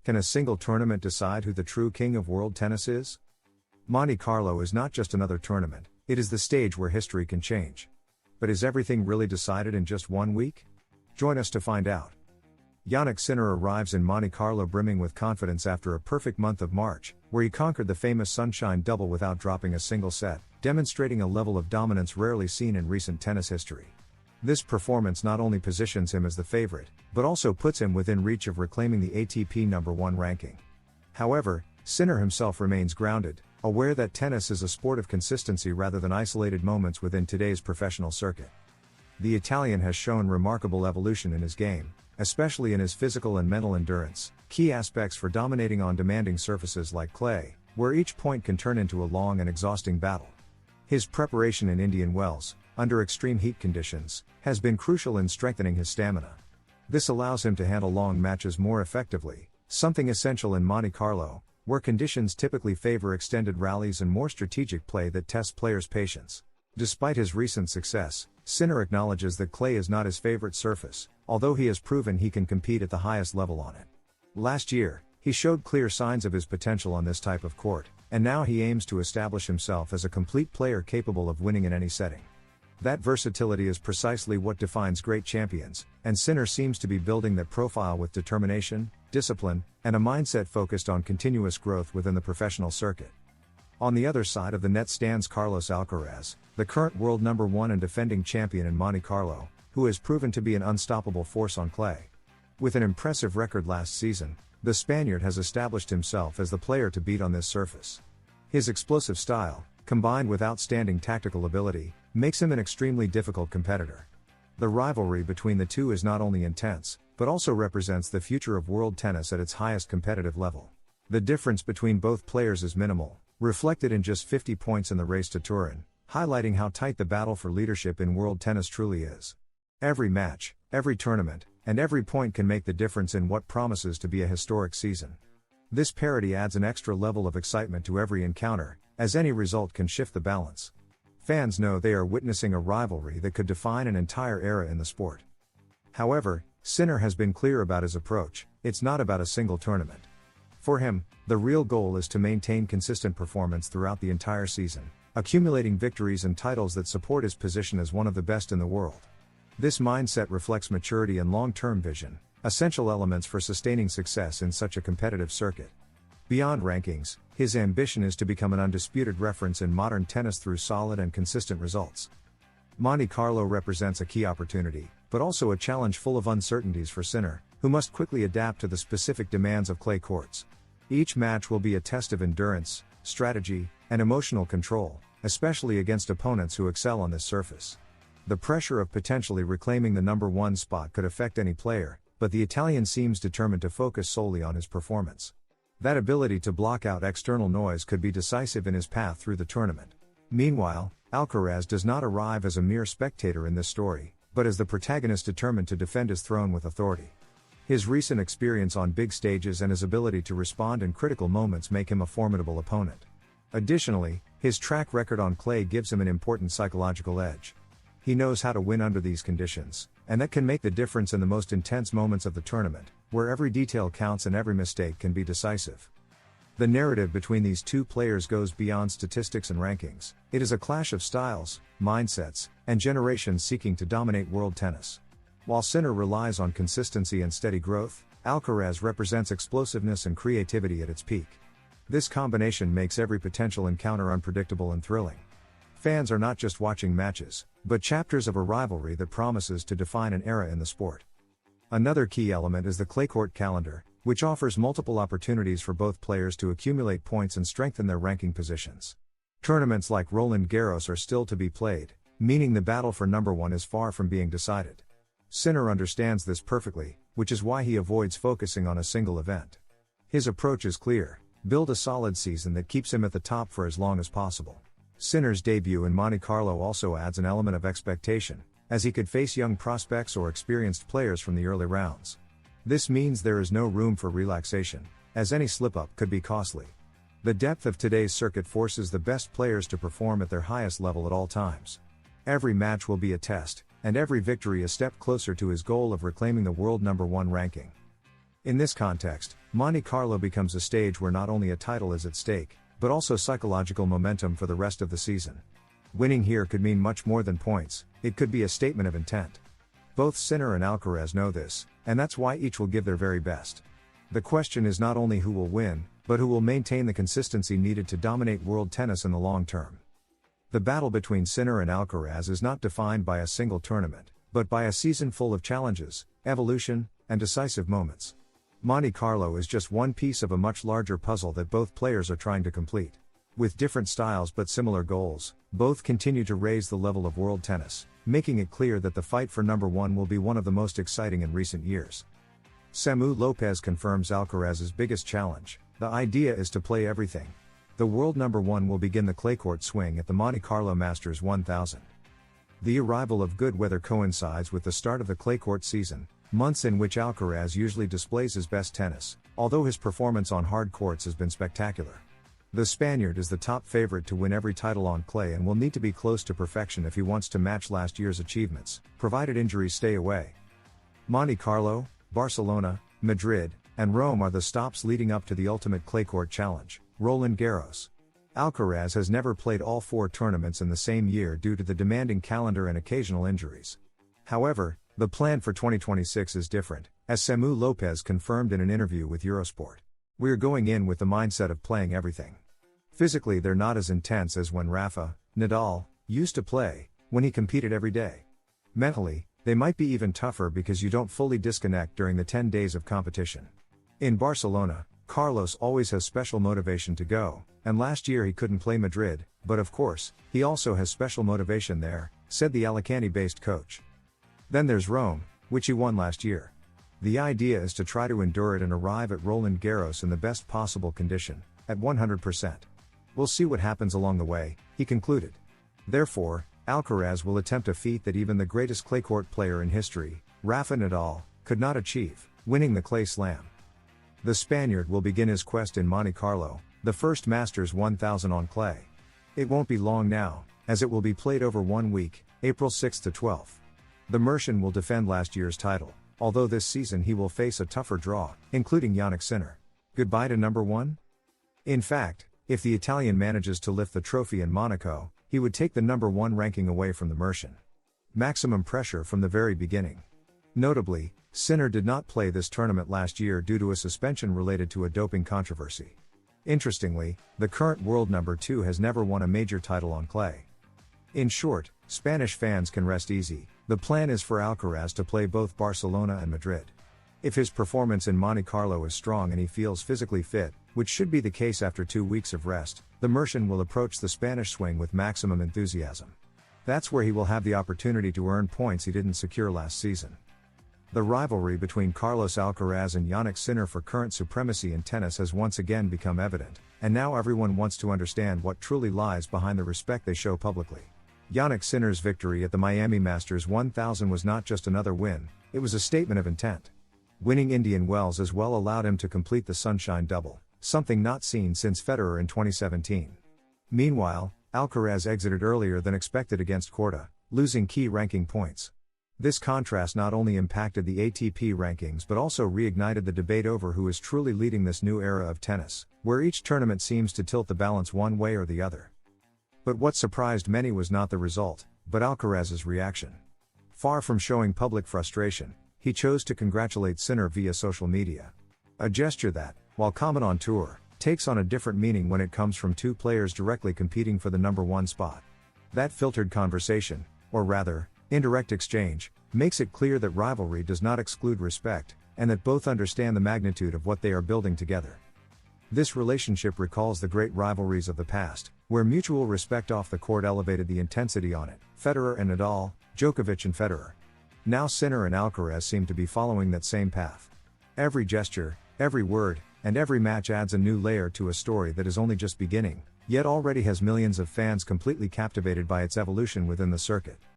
Can a single tournament decide who the true king of world tennis is? Monte Carlo is not just another tournament, it is the stage where history can change. But is everything really decided in just 1 week? Join us to find out. Jannik Sinner arrives in Monte Carlo brimming with confidence after a perfect month of March, where he conquered the famous Sunshine Double without dropping a single set, demonstrating a level of dominance rarely seen in recent tennis history. This performance not only positions him as the favorite, but also puts him within reach of reclaiming the ATP #1 ranking. However, Sinner himself remains grounded, aware that tennis is a sport of consistency rather than isolated moments within today's professional circuit. The Italian has shown remarkable evolution in his game, especially in his physical and mental endurance, key aspects for dominating on demanding surfaces like clay, where each point can turn into a long and exhausting battle. His preparation in Indian Wells, under extreme heat conditions, has been crucial in strengthening his stamina. This allows him to handle long matches more effectively, something essential in Monte Carlo, where conditions typically favor extended rallies and more strategic play that tests players' patience. Despite his recent success, Sinner acknowledges that clay is not his favorite surface, although he has proven he can compete at the highest level on it. Last year, he showed clear signs of his potential on this type of court, and now he aims to establish himself as a complete player capable of winning in any setting. That versatility is precisely what defines great champions, and Sinner seems to be building that profile with determination, discipline, and a mindset focused on continuous growth within the professional circuit. On the other side of the net stands Carlos Alcaraz, the current world #1 and defending champion in Monte Carlo, who has proven to be an unstoppable force on clay. With an impressive record last season, the Spaniard has established himself as the player to beat on this surface. His explosive style, combined with outstanding tactical ability, makes him an extremely difficult competitor. The rivalry between the two is not only intense, but also represents the future of world tennis at its highest competitive level. The difference between both players is minimal, reflected in just 50 points in the race to Turin, highlighting how tight the battle for leadership in world tennis truly is. Every match, every tournament, and every point can make the difference in what promises to be a historic season. This parity adds an extra level of excitement to every encounter, as any result can shift the balance. Fans know they are witnessing a rivalry that could define an entire era in the sport. However, Sinner has been clear about his approach: it's not about a single tournament. For him, the real goal is to maintain consistent performance throughout the entire season, accumulating victories and titles that support his position as one of the best in the world. This mindset reflects maturity and long-term vision, essential elements for sustaining success in such a competitive circuit. Beyond rankings, his ambition is to become an undisputed reference in modern tennis through solid and consistent results. Monte Carlo represents a key opportunity, but also a challenge full of uncertainties for Sinner, who must quickly adapt to the specific demands of clay courts. Each match will be a test of endurance, strategy, and emotional control, especially against opponents who excel on this surface. The pressure of potentially reclaiming the #1 spot could affect any player, but the Italian seems determined to focus solely on his performance. That ability to block out external noise could be decisive in his path through the tournament. Meanwhile, Alcaraz does not arrive as a mere spectator in this story, but as the protagonist determined to defend his throne with authority. His recent experience on big stages and his ability to respond in critical moments make him a formidable opponent. Additionally, his track record on clay gives him an important psychological edge. He knows how to win under these conditions, and that can make the difference in the most intense moments of the tournament, where every detail counts and every mistake can be decisive. The narrative between these two players goes beyond statistics and rankings. It is a clash of styles, mindsets, and generations seeking to dominate world tennis. While Sinner relies on consistency and steady growth, Alcaraz represents explosiveness and creativity at its peak. This combination makes every potential encounter unpredictable and thrilling. Fans are not just watching matches, but chapters of a rivalry that promises to define an era in the sport. Another key element is the clay court calendar, which offers multiple opportunities for both players to accumulate points and strengthen their ranking positions. Tournaments like Roland Garros are still to be played, meaning the battle for #1 is far from being decided. Sinner understands this perfectly, which is why he avoids focusing on a single event. His approach is clear: build a solid season that keeps him at the top for as long as possible. Sinner's debut in Monte Carlo also adds an element of expectation, as he could face young prospects or experienced players from the early rounds. This means there is no room for relaxation, as any slip-up could be costly. The depth of today's circuit forces the best players to perform at their highest level at all times. Every match will be a test, and every victory a step closer to his goal of reclaiming the world #1 ranking. In this context, Monte Carlo becomes a stage where not only a title is at stake, but also psychological momentum for the rest of the season. Winning here could mean much more than points, it could be a statement of intent. Both Sinner and Alcaraz know this, and that's why each will give their very best. The question is not only who will win, but who will maintain the consistency needed to dominate world tennis in the long term. The battle between Sinner and Alcaraz is not defined by a single tournament, but by a season full of challenges, evolution, and decisive moments. Monte Carlo is just one piece of a much larger puzzle that both players are trying to complete. With different styles but similar goals, both continue to raise the level of world tennis, making it clear that the fight for number one will be one of the most exciting in recent years. Samu Lopez confirms Alcaraz's biggest challenge: the idea is to play everything. The world number one will begin the clay court swing at the Monte Carlo Masters 1000. The arrival of good weather coincides with the start of the clay court season, months in which Alcaraz usually displays his best tennis, although his performance on hard courts has been spectacular. The Spaniard is the top favorite to win every title on clay and will need to be close to perfection if he wants to match last year's achievements, provided injuries stay away. Monte Carlo, Barcelona, Madrid, and Rome are the stops leading up to the ultimate clay court challenge, Roland Garros. Alcaraz has never played all four tournaments in the same year due to the demanding calendar and occasional injuries. However, the plan for 2026 is different, as Samu Lopez confirmed in an interview with Eurosport. "We're going in with the mindset of playing everything. Physically they're not as intense as when Rafa Nadal used to play, when he competed every day. Mentally, they might be even tougher because you don't fully disconnect during the 10 days of competition." In Barcelona, Carlos always has special motivation to go, and last year he couldn't play Madrid, but of course, he also has special motivation there, said the Alicante-based coach. Then there's Rome, which he won last year. The idea is to try to endure it and arrive at Roland Garros in the best possible condition, at 100%. "We'll see what happens along the way," he concluded. Therefore, Alcaraz will attempt a feat that even the greatest clay court player in history, Rafa Nadal, could not achieve, winning the Clay Slam. The Spaniard will begin his quest in Monte Carlo, the first Masters 1000 on clay. It won't be long now, as it will be played over 1 week, April 6 to 12. The Mercian will defend last year's title, although this season he will face a tougher draw, including Jannik Sinner. Goodbye to number one? In fact, if the Italian manages to lift the trophy in Monaco, he would take the number one ranking away from the Mercian. Maximum pressure from the very beginning. Notably, Sinner did not play this tournament last year due to a suspension related to a doping controversy. Interestingly, the current world number two has never won a major title on clay. In short, Spanish fans can rest easy. The plan is for Alcaraz to play both Barcelona and Madrid. If his performance in Monte Carlo is strong and he feels physically fit, which should be the case after 2 weeks of rest, the Mercian will approach the Spanish swing with maximum enthusiasm. That's where he will have the opportunity to earn points he didn't secure last season. The rivalry between Carlos Alcaraz and Jannik Sinner for current supremacy in tennis has once again become evident, and now everyone wants to understand what truly lies behind the respect they show publicly. Jannik Sinner's victory at the Miami Masters 1000 was not just another win, it was a statement of intent. Winning Indian Wells as well allowed him to complete the Sunshine Double, something not seen since Federer in 2017. Meanwhile, Alcaraz exited earlier than expected against Korda, losing key ranking points. This contrast not only impacted the ATP rankings but also reignited the debate over who is truly leading this new era of tennis, where each tournament seems to tilt the balance one way or the other. But what surprised many was not the result, but Alcaraz's reaction. Far from showing public frustration, he chose to congratulate Sinner via social media. A gesture that, while common on tour, takes on a different meaning when it comes from two players directly competing for the number one spot. That filtered conversation, or rather, indirect exchange, makes it clear that rivalry does not exclude respect, and that both understand the magnitude of what they are building together. This relationship recalls the great rivalries of the past, where mutual respect off the court elevated the intensity on it, Federer and Nadal, Djokovic and Federer. Now Sinner and Alcaraz seem to be following that same path. Every gesture, every word, and every match adds a new layer to a story that is only just beginning, yet already has millions of fans completely captivated by its evolution within the circuit.